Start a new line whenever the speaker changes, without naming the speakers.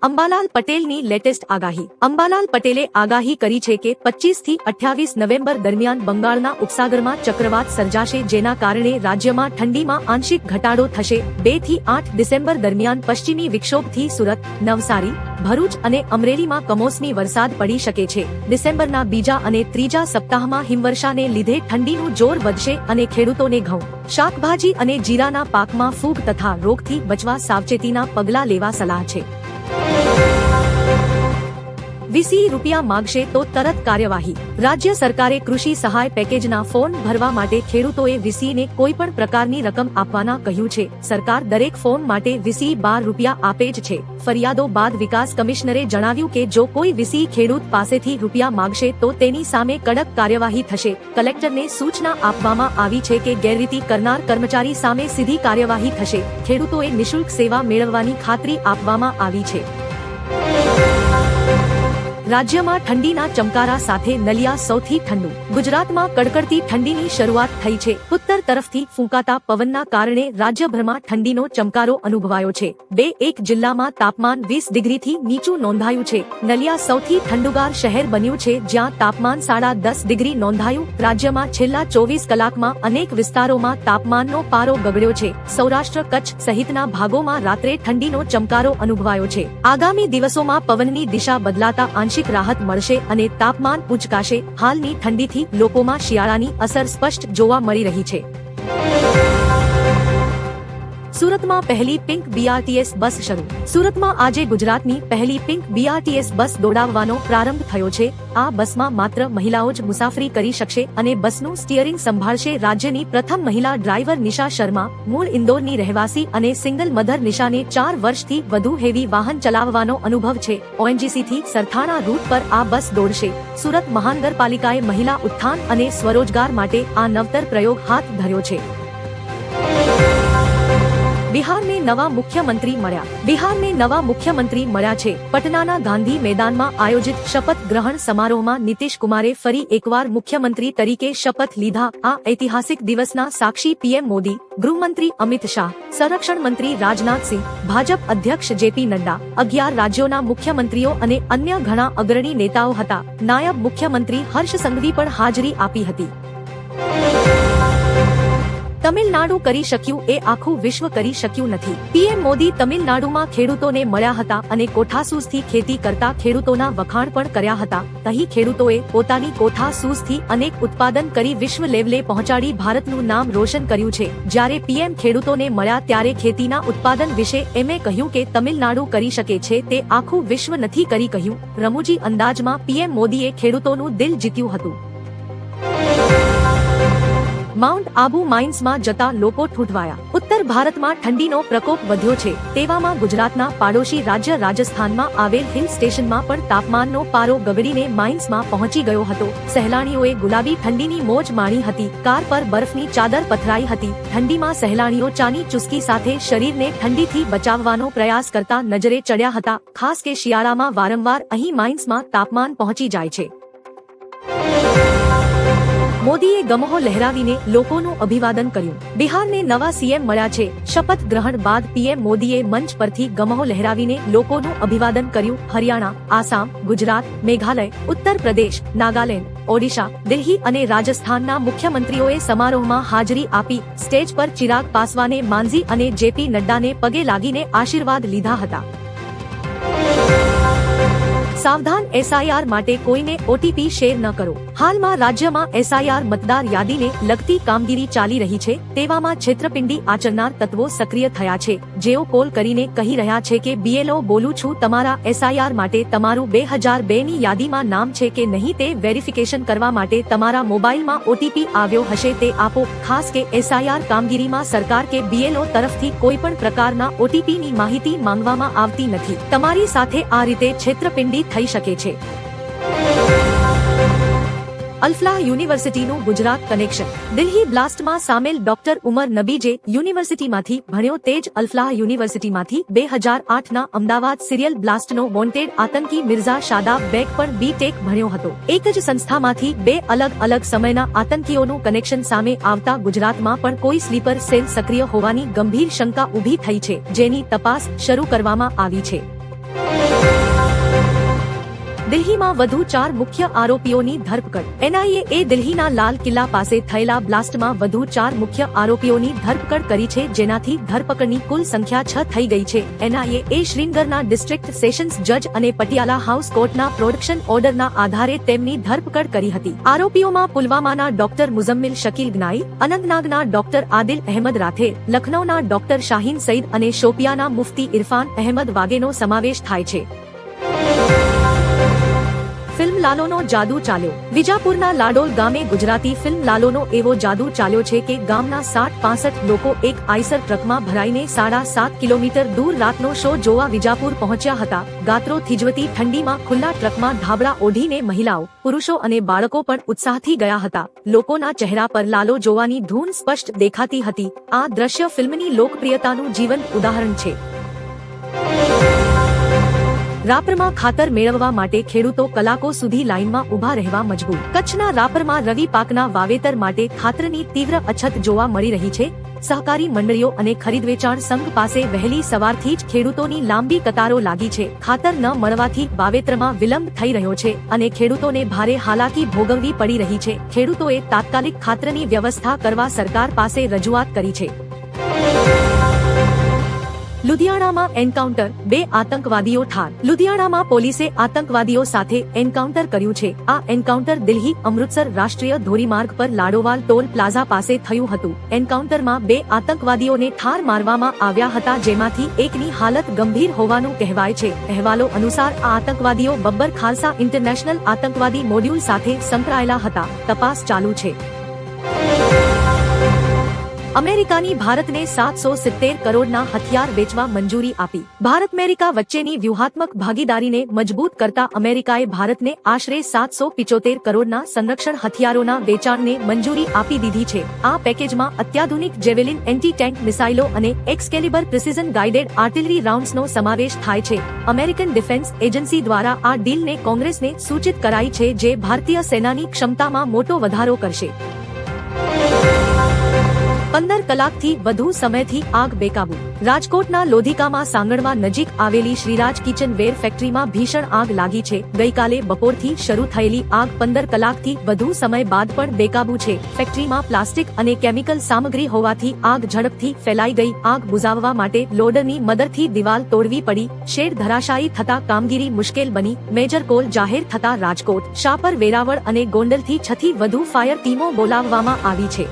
અંબાલાલ પટેલની લેટેસ્ટ આગાહી. અંબાલાલ પટેલે આગાહી કરી છે કે 25 થી 28 નવેમ્બર દરમિયાન બંગાળના ઉપસાગરમાં ચક્રવાત સર્જાશે, જેના કારણે રાજ્યમાં ઠંડીમાં આંશિક ઘટાડો થશે. 2 થી 8 ડિસેમ્બર દરમિયાન પશ્ચિમી વિક્ષોભથી સુરત, નવસારી, ભરૂચ અને અમરેલીમાં કમોસમી વરસાદ પડી શકે છે. ડિસેમ્બરના બીજા અને ત્રીજા સપ્તાહમાં હિમવર્ષાને લીધે ઠંડીનું જોર વધશે અને ખેડૂતોને ઘઉં, શાકભાજી અને જીરાના પાકમાં ફૂગ તથા રોગથી બચવા સાવચેતીના પગલાં લેવા સલાહ છે. વીસી રૂપિયા માંગશે તો તરત કાર્યવાહી. રાજ્ય સરકારે કૃષિ સહાય પેકેજના ફોર્મ ભરવા માટે ખેડૂતોએ વીસીને કોઈપણ પ્રકારની રકમ આપવાના કહ્યું છે. સરકાર દરેક ફોર્મ માટે વીસી 12 રૂપિયા આપે જ છે. ફરિયાદો બાદ વિકાસ કમિશનરે જણાવ્યું કે જો કોઈ વીસી ખેડૂત પાસેથી રૂપિયા માંગશે તો તેની સામે કડક કાર્યવાહી થશે. કલેક્ટરને સૂચના આપવામાં આવી છે કે ગેરરીતિ કરનાર કર્મચારી સામે સીધી કાર્યવાહી થશે. ખેડૂતોએ નિઃશુલ્ક સેવા મેળવવાની ખાતરી આપવામાં આવી છે. રાજ્યમાં ઠંડીના ચમકારા સાથે નલિયા સૌથી ઠંડુ. ગુજરાતમાં કડકડતી ઠંડીની શરૂઆત થઈ છે. ઉત્તર તરફથી ફૂંકાતા પવનના કારણે રાજ્યભરમાં ઠંડીનો ચમકારો અનુભવાયો છે. 2-1 જિલ્લામાં તાપમાન 20 ડિગ્રીથી નીચું નોંધાયું છે. નલિયા સૌથી ઠંડુગાર શહેર બન્યું છે, જ્યાં તાપમાન 10.5 ડિગ્રી નોંધાયું. રાજ્યમાં છેલ્લા 24 કલાકમાં અનેક વિસ્તારોમાં તાપમાનનો પારો ગગડ્યો છે. સૌરાષ્ટ્ર, કચ્છ સહિતના ભાગોમાં રાત્રે ઠંડીનો ચમકારો અનુભવાયો છે. આગામી દિવસોમાં પવનની દિશા બદલાતા આંશિક રાહત મળશે અને તાપમાન ઊંચકાશે. હાલની ઠંડીથી લોકોમાં શિયાળાની અસર સ્પષ્ટ જોવા મળી રહી છે. સુરતમાં પહેલી પિંક બીઆરટીએસ બસ શરૂ. સુરતમાં આજે ગુજરાતની પહેલી પિંક બીઆરટીએસ બસ દોડાવવાનો પ્રારંભ થયો છે. આ બસમાં માત્ર મહિલાઓ જ મુસાફરી કરી શકશે અને બસનું સ્ટીયરિંગ સંભાળશે રાજ્યની પ્રથમ મહિલા ડ્રાઈવર નિશા શર્મા. મૂળ ઇન્દોરની રહેવાસી અને સિંગલ મધર નિશાને 4 વર્ષથી વધુ હેવી વાહન ચલાવવાનો અનુભવ છે. ઓએનજીસીથી સરથાણા રૂટ પર આ બસ દોડશે. સુરત મહાનગરપાલિકાએ મહિલા ઉત્થાન અને સ્વરોજગાર માટે આ નવતર પ્રયોગ હાથ ધર્યો છે. બિહારને નવા મુખ્યમંત્રી મળ્યા. બિહારને નવા મુખ્યમંત્રી મળ્યા છે. પટનાના ગાંધી મેદાનમાં આયોજિત શપથ ગ્રહણ સમારોહમાં નીતિશ કુમારે ફરી એકવાર મુખ્યમંત્રી તરીકે શપથ લીધા. આ ઐતિહાસિક દિવસના સાક્ષી પીએમ મોદી, ગૃહમંત્રી અમિત શાહ, સંરક્ષણ મંત્રી રાજનાથસિંહ, ભાજપ અધ્યક્ષ જેપી નડ્ડા, 11 રાજ્યોના મુખ્યમંત્રીઓ અને અન્ય ઘણા અગ્રણી નેતાઓ હતા. નાયબ મુખ્યમંત્રી હર્ષ સંઘવી પણ હાજરી આપી હતી. તમિલનાડુ કરી શક્યું એ આખું વિશ્વ કરી શક્યું નથી. પીએમ મોદી તમિલનાડુમાં ખેડૂતોને મળ્યા હતા અને કોઠાસૂઝથી ખેતી કરતા ખેડૂતોના વખાણ પણ કર્યા હતા. અહીં ખેડૂતોએ પોતાની કોઠાસૂઝથી અનેક ઉત્પાદન કરી વિશ્વ લેવલે પહોંચાડી ભારતનું નામ રોશન કર્યું છે. જ્યારે પીએમ ખેડૂતોને મળ્યા ત્યારે ખેતીના ઉત્પાદન વિશે એમણે કહ્યું કે તમિલનાડુ કરી શકે છે તે આખું વિશ્વ નથી કરી કહ્યું. રમૂજી અંદાજમાં પીએમ મોદીએ ખેડૂતોનું દિલ જીત્યું હતું. માઉન્ટ આબુ માઇન્સમાં જતા લોકો ઠૂંઠવાયા. ઉત્તર ભારતમાં ઠંડીનો પ્રકોપ વધ્યો છે. તેવામાં ગુજરાતના પાડોશી રાજ્ય રાજસ્થાનમાં આવેલ હિલ સ્ટેશનમાં પણ તાપમાનનો પારો ગગડીને માઇન્સમાં પહોંચી ગયો હતો. સહેલાણીઓએ ગુલાબી ઠંડીની મોજ માણી હતી. કાર પર બરફની ચાદર પથરાઈ હતી. ઠંડીમાં સહેલાણીઓ ચાની ચુસ્કી સાથે શરીરને ઠંડીથી બચાવવાનો પ્રયાસ કરતા નજરે ચડ્યા હતા. ખાસ કે શિયાળામાં વારંવાર અહીં માઇન્સમાં તાપમાન પહોંચી જાય છે. મોદીએ ગમહો લહેરાવીને લોકોનું અભિવાદન કર્યું. બિહારને નવા સીએમ મળ્યા છે. શપથ ગ્રહણ બાદ પીએમ મોદીએ મંચ પરથી ગમહો લહેરાવીને લોકોનું અભિવાદન કર્યું. હરિયાણા, આસામ, ગુજરાત, મેઘાલય, ઉત્તર પ્રદેશ, નાગાલેન્ડ, ઓડિશા, દિલ્હી અને રાજસ્થાનના મુખ્યમંત્રીઓએ સમારોહમાં હાજરી આપી. સ્ટેજ પર ચિરાગ પાસવાને માંઝી અને જેપી નડ્ડાને પગે લાગીને આશીર્વાદ લીધા હતા. સાવધાન, એસઆઈઆર માટે કોઈને ઓટીપી શેર ન કરો. હાલમાં રાજ્યમાં એસઆઈઆર મતદાર યાદીને લગતી કામગીરી ચાલી રહી છે. તેવામાં છેતરપિંડી આચરનાર તત્વો સક્રિય થયા છે, જેઓ કોલ કરીને કહી રહ્યા છે કે બીએલઓ બોલું છું, તમારા એસઆઈઆર માટે તમારું 2002ની યાદીમાં નામ છે કે નહીં તે વેરિફિકેશન કરવા માટે તમારા મોબાઈલમાં ઓટીપી આવ્યો હશે તે આપો. ખાસ કે એસઆઈઆર કામગીરીમાં સરકાર કે બીએલઓ તરફથી કોઈ પણ પ્રકારના ઓટીપીની માહિતી માંગવામાં આવતી નથી. તમારી સાથે આ રીતે છેતરપિંડી થઈ શકે છે. અલ્ફલાહ યુનિવર્સિટીનું ગુજરાત કનેક્શન. દિલ્હી બ્લાસ્ટમાં સામેલ ડોક્ટર ઉમર નબી જે યુનિવર્સિટીમાંથી ભણ્યો તે જ અલ્ફલાહ યુનિવર્સિટીમાંથી 2008ના અમદાવાદ સિરિયલ બ્લાસ્ટનો વોન્ટેડ આતંકી મિર્ઝા શાદાબ બેગ પણ બીટેક ભણ્યો હતો. એક જ સંસ્થામાંથી 2 અલગ અલગ સમયના આતંકીઓનું કનેક્શન સામે આવતા ગુજરાતમાં પણ કોઈ સ્લીપર સેલ સક્રિય હોવાની ગંભીર શંકા ઊભી થઈ છે, જેની તપાસ શરૂ કરવામાં આવી છે. દિલ્હીમાં વધુ 4 મુખ્ય આરોપીઓની ધરપકડ. NIA એ દિલ્હીના લાલ કિલ્લા પાસે થયેલા બ્લાસ્ટમાં વધુ 4 મુખ્ય આરોપીઓની ધરપકડ કરી છે, જેનાથી ધરપકડની કુલ સંખ્યા 6 થઈ ગઈ છે. NIA એ શ્રીનગરના ડિસ્ટ્રિક્ટ સેશન્સ જજ અને પટિયાલા હાઉસ કોર્ટના પ્રોટેક્શન ઓર્ડરના આધારે તેમની ધરપકડ કરી હતી. આરોપીઓમાં પુલવામાના ડોક્ટર મુઝમ્મિલ શકીલ ગનાઈ, અનંતનાગના ડોક્ટર આદિલ અહેમદ રાથેર, લખનૌના ડોક્ટર શાહીન સઈદ અને શોપિયાના મુફ્તી ઇરફાન અહેમદ વાગેનો સમાવેશ થાય છે. ફિલ્મ લાલોનો જાદુ ચાલ્યો. વિજાપુરના લાડોલ ગામે ગુજરાતી ફિલ્મ લાલોનો એવો જાદુ ચાલ્યો છે કે ગામના 60-65 લોકો એક આઈસર ટ્રકમાં ભરાઈને 7.5 કિલોમીટર દૂર રાતનો શો જોવા વિજાપુર પહોંચ્યા હતા. ગાત્રો થીજવતી ઠંડીમાં ખુલ્લા ટ્રકમાં ધાબળા ઓઢીને મહિલાઓ, પુરુષો અને બાળકો પણ ઉત્સાહથી ગયા હતા. લોકોના ચહેરા પર લાલો જોવાની ધૂન સ્પષ્ટ દેખાતી હતી. આ દ્રશ્ય ફિલ્મની લોકપ્રિયતાનું જીવંત ઉદાહરણ છે. રાપરમાં ખાતર મેળવવા માટે ખેડૂતો કલાકો સુધી લાઇનમાં ઉભા રહેવા મજબૂર. કચ્છના રાપરમાં રવિ પાકના વાવેતર માટે ખાતરની તીવ્ર અછત જોવા મળી રહી છે. સહકારી મંડળીઓ અને ખરીદવેચાણ સંઘ પાસે વહેલી સવારથી જ ખેડૂતોની લાંબી કતારો લાગી છે. ખાતર ન મળવાથી વાવેતરમાં વિલંબ થઈ રહ્યો છે અને ખેડૂતોને ભારે હાલાકી ભોગવવી પડી રહી છે. ખેડૂતોએ તાત્કાલિક ખાતરની વ્યવસ્થા કરવા સરકાર પાસે રજૂઆત કરી છે. લુધિયાણામાં એન્કાઉન્ટર, 2 આતંકવાદીઓ ઠાર. લુધિયાણામાં પોલીસે આતંકવાદીઓ સાથે એન્કાઉન્ટર કર્યું છે. આ એન્કાઉન્ટર દિલ્હી અમૃતસર રાષ્ટ્રીય ધોરીમાર્ગ પર લાડોવાલ ટોલ પ્લાઝા પાસે થયું હતું. એન્કાઉન્ટરમાં 2 આતંકવાદીઓને ઠાર મારવામાં આવ્યા હતા, જેમાંથી એકની હાલત ગંભીર હોવાનું કહેવાય છે. અહેવાલો અનુસાર આ આતંકવાદીઓ બબ્બર ખાલસા ઇન્ટરનેશનલ આતંકવાદી મોડ્યુલ સાથે સંકળાયેલા હતા. તપાસ ચાલુ છે. અમેરિકાની ભારતને 770 કરોડના હથિયાર વેચવા મંજૂરી આપી. ભારત અમેરિકા વચ્ચેની વ્યૂહાત્મક ભાગીદારીને મજબૂત કરતા અમેરિકાએ ભારતને આશરે 775 કરોડના સંરક્ષણ હથિયારોના વેચાણને મંજૂરી આપી દીધી છે. આ પેકેજમાં અત્યાધુનિક જેવેલિન એન્ટી ટેન્ક મિસાઇલો અને એક્સકેલિબર પ્રિસિઝન ગાઇડેડ આર્ટિલરી રાઉન્ડ્સનો સમાવેશ થાય છે. અમેરિકન ડિફેન્સ એજન્સી દ્વારા આ ડીલને કોંગ્રેસને સૂચિત કરાઈ છે, જે ભારતીય સેનાની ક્ષમતામાં મોટો વધારો કરશે. 15 કલાકથી વધુ સમયથી આગ બેકાબુ. રાજકોટના લોધિકામાં સાંગણવા નજીક આવેલી શ્રીરાજ કિચનવેર ફેક્ટરીમાં ભીષણ આગ લાગી છે. ગઈકાલે બપોરથી શરૂ થયેલી આગ 15 કલાકથી વધુ સમય બાદ પણ બેકાબુ છે. ફેક્ટરીમાં પ્લાસ્ટિક અને કેમિકલ સામગ્રી હોવાથી આગ ઝડપથી ફેલાઈ ગઈ. આગ બુઝાવવા માટે લોડરની મદદથી દિવાલ તોડવી પડી. શેડ ધરાશાયી થતા કામગીરી મુશ્કેલ બની. મેજર કોલ જાહેર થતા રાજકોટ, શાપર, વેરાવળ અને ગોંડલથી 6થી વધુ ફાયર ટીમો બોલાવવામાં આવી છે.